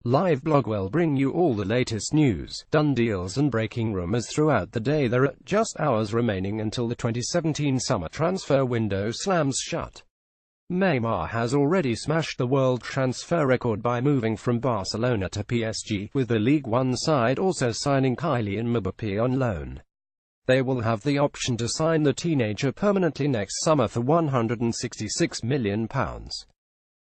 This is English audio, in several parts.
Live blog will bring you all the latest news, done deals and breaking rumors throughout the day. There are just hours remaining until the 2017 summer transfer window slams shut. Neymar has already smashed the world transfer record by moving from Barcelona to PSG, with the League One side also signing Kylian Mbappé on loan. They will have the option to sign the teenager permanently next summer for £166 million.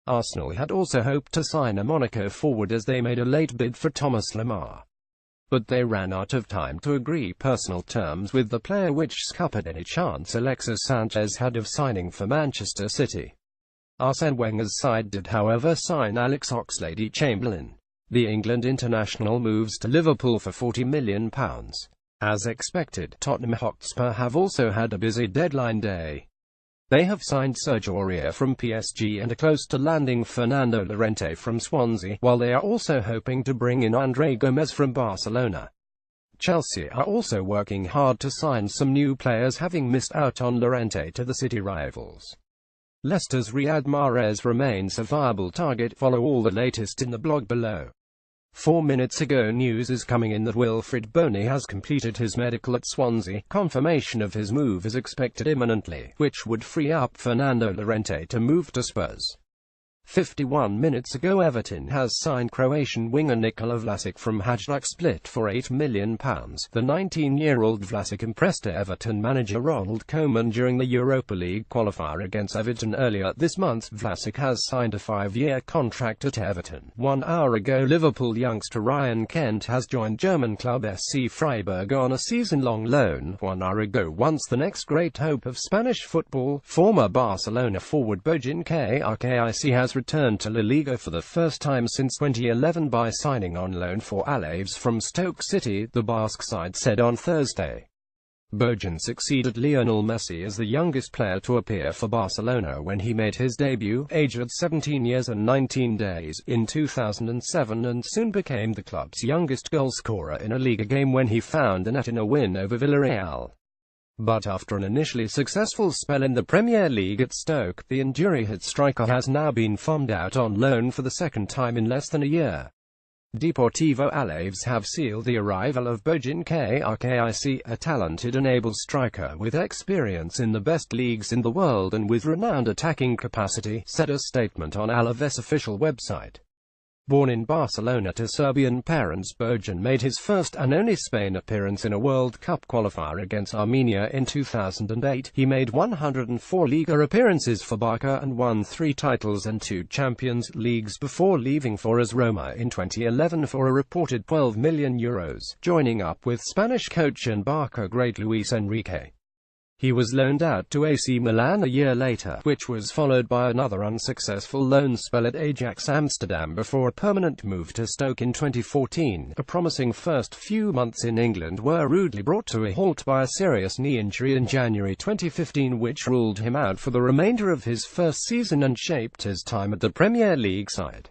Arsenal had also hoped to sign a Monaco forward as they made a late bid for Thomas Lemar. But they ran out of time to agree personal terms with the player, which scuppered any chance Alexis Sanchez had of signing for Manchester City. Arsene Wenger's side did however sign Alex Oxlade-Chamberlain. The England international moves to Liverpool for £40 million. As expected, Tottenham Hotspur have also had a busy deadline day. They have signed Serge Aurier from PSG and are close to landing Fernando Llorente from Swansea, while they are also hoping to bring in André Gomes from Barcelona. Chelsea are also working hard to sign some new players, having missed out on Llorente to the City rivals. Leicester's Riyad Mahrez remains a viable target. Follow all the latest in the blog below. 4 minutes ago, news is coming in that Wilfried Bony has completed his medical at Swansea. Confirmation of his move is expected imminently, which would free up Fernando Llorente to move to Spurs. 51 minutes ago, Everton has signed Croatian winger Nikola Vlasic from Hajduk Split for £8 million. The 19-year-old Vlasic impressed Everton manager Ronald Koeman during the Europa League qualifier against Everton earlier this month. Vlasic has signed a 5-year contract at Everton. 1 hour ago, Liverpool youngster Ryan Kent has joined German club SC Freiburg on a season-long loan. 1 hour ago, once the next great hope of Spanish football, former Barcelona forward Bojan Krkic has returned to La Liga for the first time since 2011 by signing on loan for Alaves from Stoke City, the Basque side said on Thursday. Bojan succeeded Lionel Messi as the youngest player to appear for Barcelona when he made his debut, aged 17 years and 19 days, in 2007, and soon became the club's youngest goalscorer in a Liga game when he found the net in a win over Villarreal. But after an initially successful spell in the Premier League at Stoke, the injury-hit striker has now been farmed out on loan for the second time in less than a year. Deportivo Alaves have sealed the arrival of Bojan Krkic, a talented and able striker with experience in the best leagues in the world and with renowned attacking capacity, said a statement on Alaves' official website. Born in Barcelona to Serbian parents, Bojan made his first and only Spain appearance in a World Cup qualifier against Armenia in 2008. He made 104 Liga appearances for Barca and won 3 titles and 2 Champions Leagues before leaving for AS Roma in 2011 for a reported €12 million, joining up with Spanish coach and Barca great Luis Enrique. He was loaned out to AC Milan a year later, which was followed by another unsuccessful loan spell at Ajax Amsterdam before a permanent move to Stoke in 2014. A promising first few months in England were rudely brought to a halt by a serious knee injury in January 2015, which ruled him out for the remainder of his first season and shaped his time at the Premier League side.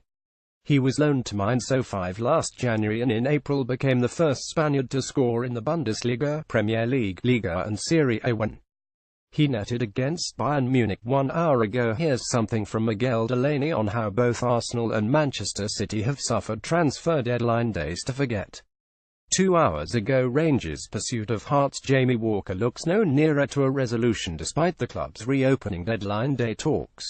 He was loaned to Mainz 05 last January and in April became the first Spaniard to score in the Bundesliga, Premier League, Liga and Serie A when he netted against Bayern Munich 1 hour ago. Here's something from Miguel Delaney on how both Arsenal and Manchester City have suffered transfer deadline days to forget. 2 hours ago, Rangers' pursuit of Hearts' Jamie Walker looks no nearer to a resolution despite the club's reopening deadline day talks.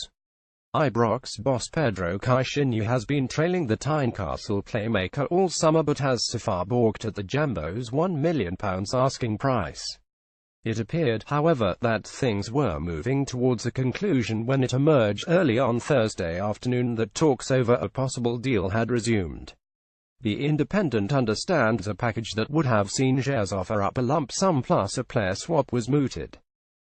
Ibrox boss Pedro Caixinha has been trailing the Tynecastle playmaker all summer but has so far balked at the Jambo's £1 million asking price. It appeared, however, that things were moving towards a conclusion when it emerged early on Thursday afternoon that talks over a possible deal had resumed. The Independent understands a package that would have seen shares offer up a lump sum plus a player swap was mooted.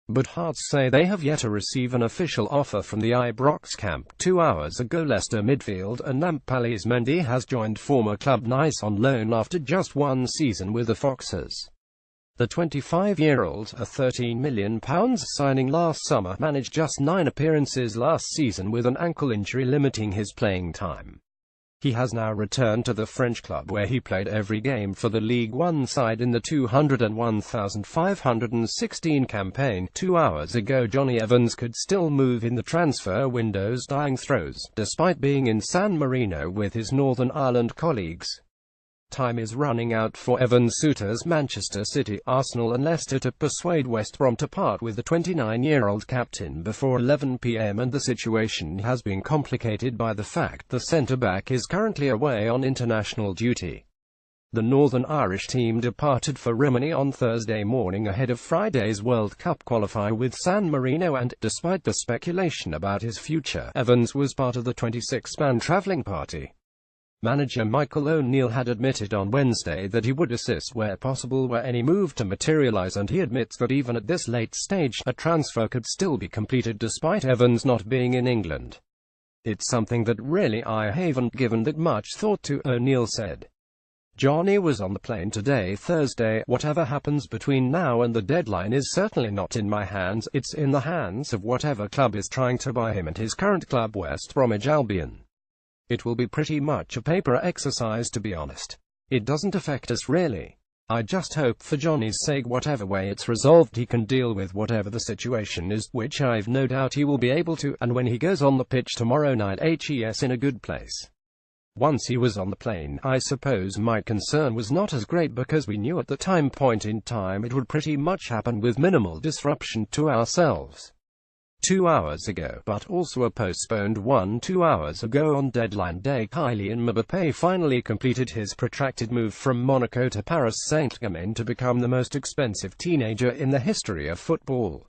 But Hearts say they have yet to receive an official offer from the Ibrox camp. 2 hours ago, Leicester midfield Nampalys Mendy has joined former club Nice on loan after just 1 season with the Foxes. The 25-year-old, a £13 million signing last summer, managed just 9 appearances last season with an ankle injury limiting his playing time. He has now returned to the French club where he played every game for the Ligue 1 side in the 201,516 campaign. 2 hours ago Jonny Evans could still move in the transfer window's dying throes, despite being in San Marino with his Northern Ireland colleagues. Time is running out for Evans' suitors Manchester City, Arsenal and Leicester to persuade West Brom to part with the 29-year-old captain before 11 p.m. and the situation has been complicated by the fact the centre-back is currently away on international duty. The Northern Irish team departed for Rimini on Thursday morning ahead of Friday's World Cup qualifier with San Marino and, despite the speculation about his future, Evans was part of the 26-man travelling party. Manager Michael O'Neill had admitted on Wednesday that he would assist where possible were any move to materialise, and he admits that even at this late stage, a transfer could still be completed despite Evans not being in England. "It's something that really I haven't given that much thought to," O'Neill said. "Johnny was on the plane today, Thursday. Whatever happens between now and the deadline is certainly not in my hands. It's in the hands of whatever club is trying to buy him and his current club West Bromwich Albion. It will be pretty much a paper exercise, to be honest. It doesn't affect us really. I just hope for Johnny's sake whatever way it's resolved he can deal with whatever the situation is, which I've no doubt he will be able to, and when he goes on the pitch tomorrow night he's in a good place." Once he was on the plane, I suppose my concern was not as great because we knew at the point in time it would pretty much happen with minimal disruption to ourselves. 2 hours ago, but also a postponed one 2 hours ago on deadline day, Kylian Mbappé finally completed his protracted move from Monaco to Paris Saint-Germain to become the most expensive teenager in the history of football.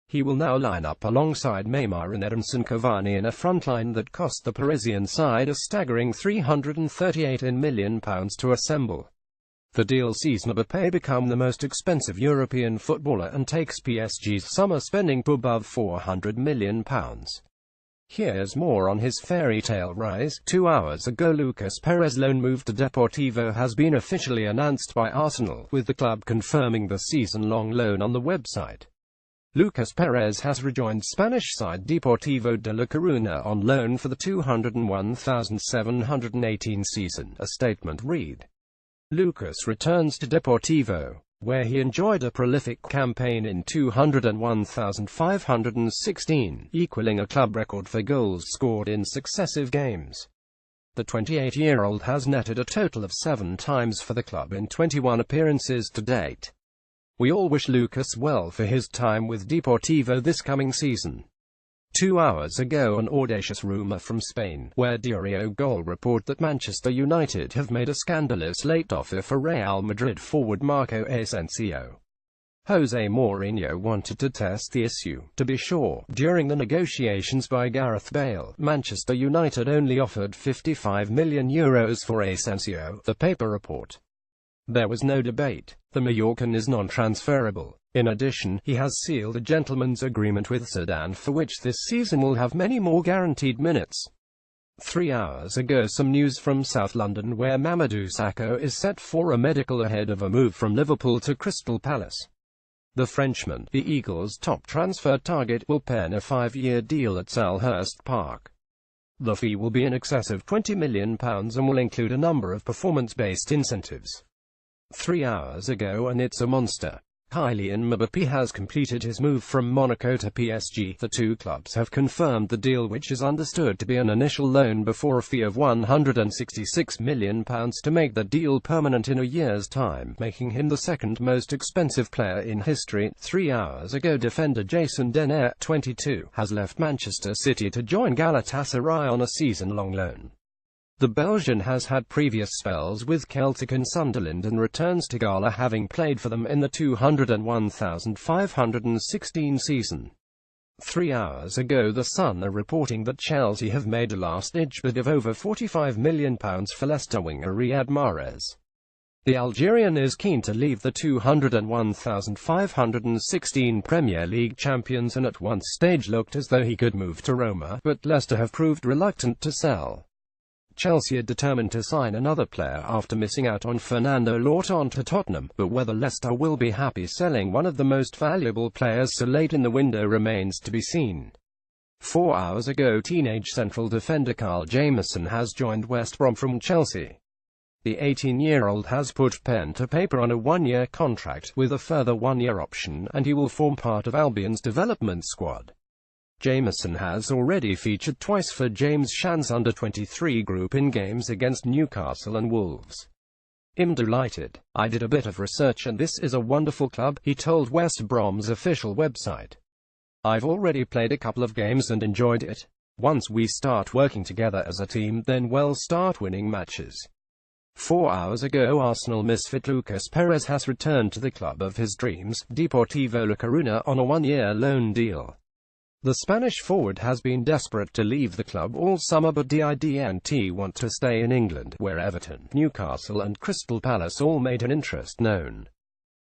He will now line up alongside Neymar and Edinson Cavani in a frontline that cost the Parisian side a staggering £338 million to assemble. The deal sees Mbappé become the most expensive European footballer and takes PSG's summer spending to above £400 million. Here's more on his fairy tale rise. 2 hours ago Lucas Perez' loan move to Deportivo has been officially announced by Arsenal, with the club confirming the season-long loan on the website. Lucas Perez has rejoined Spanish side Deportivo de La Coruña on loan for the 201,718 season, a statement read. Lucas returns to Deportivo, where he enjoyed a prolific campaign in 201,516, equaling a club record for goals scored in successive games. The 28-year-old has netted a total of 7 times for the club in 21 appearances to date. We all wish Lucas well for his time with Deportivo this coming season. 2 hours ago an audacious rumour from Spain, where Diario Gol report that Manchester United have made a scandalous late offer for Real Madrid forward Marco Asensio. Jose Mourinho wanted to test the issue. To be sure, during the negotiations by Gareth Bale, Manchester United only offered €55 million for Asensio, the paper report. There was no debate. The Mallorcan is non-transferable. In addition, he has sealed a gentleman's agreement with Zidane for which this season will have many more guaranteed minutes. 3 hours ago some news from South London where Mamadou Sakho is set for a medical ahead of a move from Liverpool to Crystal Palace. The Frenchman, the Eagles' top transfer target, will pen a 5-year deal at Selhurst Park. The fee will be in excess of £20 million and will include a number of performance-based incentives. 3 hours ago, and it's a monster. Kylian Mbappé has completed his move from Monaco to PSG. The two clubs have confirmed the deal, which is understood to be an initial loan before a fee of £166 million to make the deal permanent in a year's time, making him the second most expensive player in history. 3 hours ago defender Jason Denayer, 22, has left Manchester City to join Galatasaray on a season-long loan. The Belgian has had previous spells with Celtic and Sunderland and returns to Gala, having played for them in the 201,516 season. 3 hours ago the Sun are reporting that Chelsea have made a last-ditch bid of over £45 million for Leicester winger Riyad Mahrez. The Algerian is keen to leave the 201,516 Premier League champions and at one stage looked as though he could move to Roma, but Leicester have proved reluctant to sell. Chelsea are determined to sign another player after missing out on Fernando Lorton to Tottenham, but whether Leicester will be happy selling one of the most valuable players so late in the window remains to be seen. 4 hours ago, teenage central defender Carl Jamieson has joined West Brom from Chelsea. The 18-year-old has put pen to paper on a one-year contract, with a further one-year option, and he will form part of Albion's development squad. Jamieson has already featured twice for James Shan's under-23 group in games against Newcastle and Wolves. "I'm delighted. I did a bit of research and this is a wonderful club," he told West Brom's official website. "I've already played a couple of games and enjoyed it. Once we start working together as a team, then we'll start winning matches." 4 hours ago, Arsenal misfit Lucas Perez has returned to the club of his dreams, Deportivo La Coruña, on a one-year loan deal. The Spanish forward has been desperate to leave the club all summer, but didn't want to stay in England, where Everton, Newcastle and Crystal Palace all made an interest known.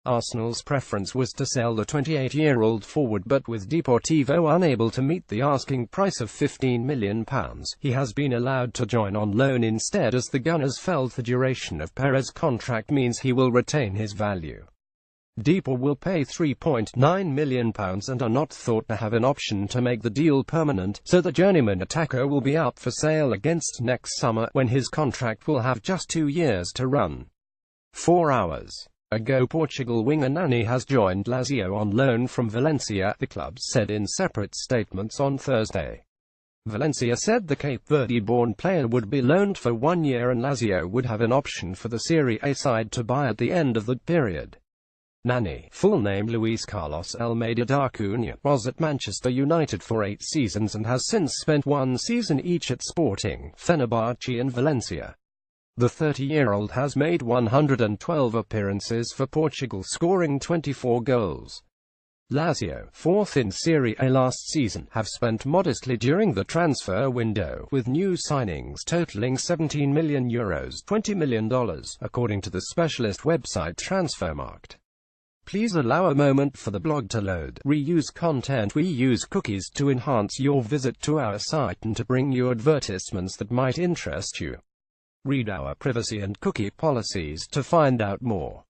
Arsenal's preference was to sell the 28-year-old forward, but with Deportivo unable to meet the asking price of £15 million, he has been allowed to join on loan instead, as the Gunners felt the duration of Perez's contract means he will retain his value. Depor will pay £3.9 million and are not thought to have an option to make the deal permanent, so the journeyman attacker will be up for sale against next summer, when his contract will have just 2 years to run. 4 hours ago, Portugal winger Nani has joined Lazio on loan from Valencia, the club said in separate statements on Thursday. Valencia said the Cape Verde-born player would be loaned for 1 year and Lazio would have an option for the Serie A side to buy at the end of the period. Nani, full name Luis Carlos Almeida da Cunha, was at Manchester United for 8 seasons and has since spent 1 season each at Sporting, Fenerbahce and Valencia. The 30-year-old has made 112 appearances for Portugal, scoring 24 goals. Lazio, 4th in Serie A last season, have spent modestly during the transfer window, with new signings totaling €17 million, $20 million, according to the specialist website Transfermarkt. Please allow a moment for the blog to load. Reuse content. We use cookies to enhance your visit to our site and to bring you advertisements that might interest you. Read our privacy and cookie policies to find out more.